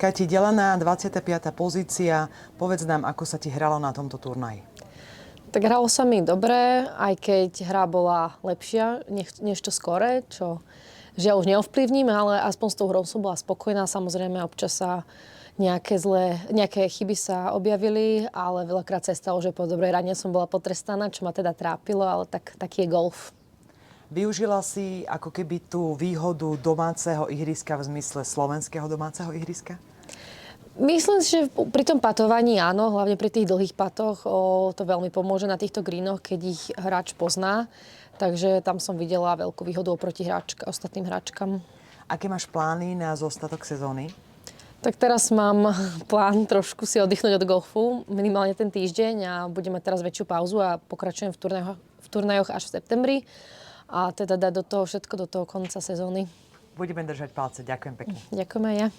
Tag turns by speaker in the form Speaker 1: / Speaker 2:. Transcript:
Speaker 1: Kati, delená 25. pozícia. Povedz nám, ako sa ti hralo na tomto turnaji.
Speaker 2: Tak hralo sa mi dobre, aj keď hra bola lepšia než to skore, čo žiaľ už neovplyvním, ale aspoň s tou hrou som bola spokojná. Samozrejme, občas sa nejaké chyby sa objavili, ale veľakrát sa stalo, že po dobrej rane som bola potrestaná, čo ma teda trápilo, ale taký je golf.
Speaker 1: Využila si ako keby tú výhodu domáceho ihriska v zmysle slovenského domáceho ihriska?
Speaker 2: Myslím si, že pri tom patovaní áno, hlavne pri tých dlhých patoch to veľmi pomôže na týchto greenoch, keď ich hráč pozná. Takže tam som videla veľkú výhodu oproti ostatným hráčkam.
Speaker 1: Aké máš plány na zostatok sezóny?
Speaker 2: Tak teraz mám plán trošku si oddychnúť od golfu, minimálne ten týždeň a budeme teraz väčšiu pauzu a pokračujem v turnajoch až v septembri. A teda dať do toho všetko do toho konca sezóny.
Speaker 1: Budeme držať palce. Ďakujem pekne.
Speaker 2: Ďakujem aj ja.